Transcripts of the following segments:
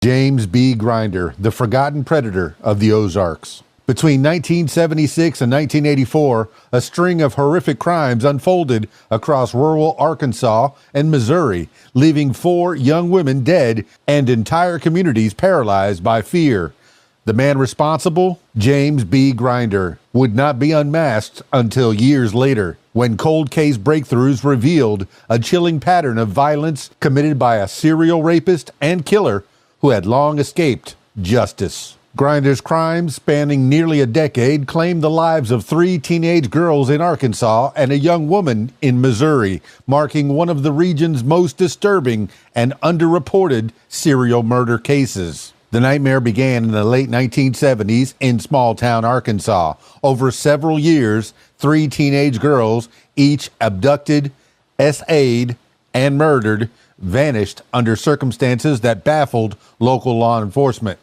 James B. Grinder, the forgotten predator of the Ozarks. Between 1976 and 1984, a string of horrific crimes unfolded across rural Arkansas and Missouri, leaving 4 young women dead and entire communities paralyzed by fear. The man responsible, James B. Grinder, would not be unmasked until years later, when cold case breakthroughs revealed a chilling pattern of violence committed by a serial rapist and killer who had long escaped justice. Grinder's crimes, spanning nearly a decade, claimed the lives of 3 teenage girls in Arkansas and a young woman in Missouri, marking one of the region's most disturbing and underreported serial murder cases. The nightmare began in the late 1970s in small-town Arkansas. Over several years, 3 teenage girls, each abducted, SA'd, and murdered, vanished under circumstances that baffled local law enforcement.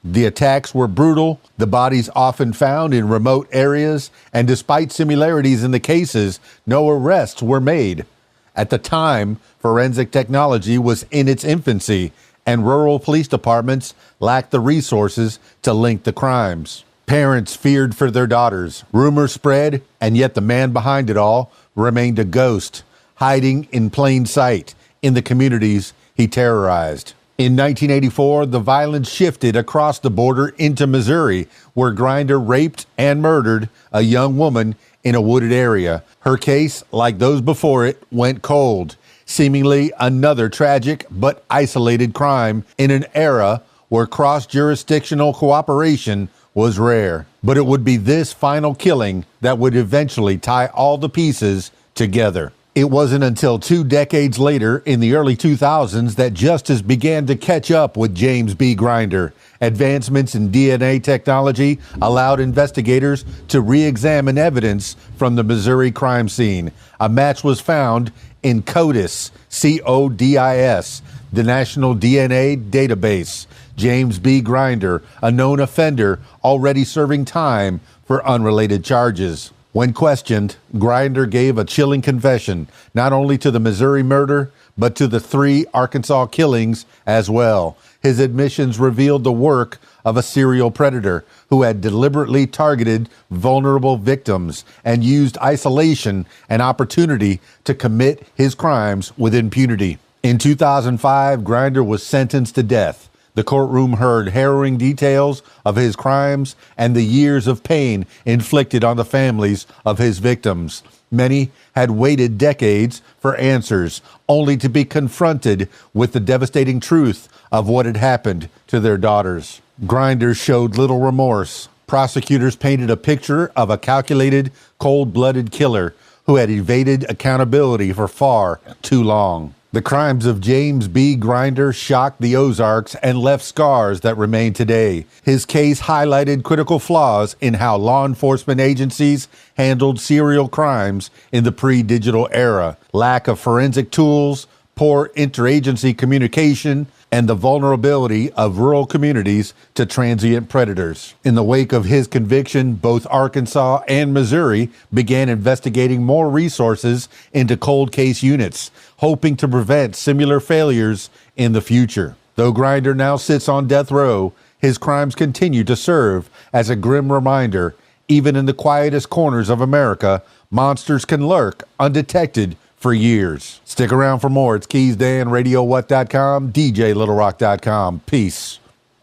The attacks were brutal, the bodies often found in remote areas, and despite similarities in the cases, no arrests were made. At the time, forensic technology was in its infancy, and rural police departments lacked the resources to link the crimes. Parents feared for their daughters. Rumors spread, and yet the man behind it all remained a ghost, hiding in plain sight in the communities he terrorized. In 1984, the violence shifted across the border into Missouri, where Grinder raped and murdered a young woman in a wooded area. Her case, like those before it, went cold, seemingly another tragic but isolated crime in an era where cross-jurisdictional cooperation was rare. But it would be this final killing that would eventually tie all the pieces together. It wasn't until 2 decades later, in the early 2000s, that justice began to catch up with James B. Grinder. Advancements in DNA technology allowed investigators to re-examine evidence from the Missouri crime scene. A match was found in CODIS, C-O-D-I-S, the National DNA Database. James B. Grinder, a known offender, already serving time for unrelated charges. When questioned, Grinder gave a chilling confession, not only to the Missouri murder, but to the 3 Arkansas killings as well. His admissions revealed the work of a serial predator who had deliberately targeted vulnerable victims and used isolation and opportunity to commit his crimes with impunity. In 2005, Grinder was sentenced to death. The courtroom heard harrowing details of his crimes and the years of pain inflicted on the families of his victims. Many had waited decades for answers, only to be confronted with the devastating truth of what had happened to their daughters. Grinder showed little remorse. Prosecutors painted a picture of a calculated, cold-blooded killer who had evaded accountability for far too long. The crimes of James B. Grinder shocked the Ozarks and left scars that remain today. His case highlighted critical flaws in how law enforcement agencies handled serial crimes in the pre-digital era. Lack of forensic tools, poor interagency communication, and the vulnerability of rural communities to transient predators. In the wake of his conviction, both Arkansas and Missouri began investigating more resources into cold case units, hoping to prevent similar failures in the future. Though Grinder now sits on death row, his crimes continue to serve as a grim reminder. Even in the quietest corners of America, monsters can lurk undetected for years. Stick around for more. It's KeysDAN, RadioWhat.com, DJLittleRock.com. Peace.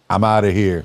I'm out of here.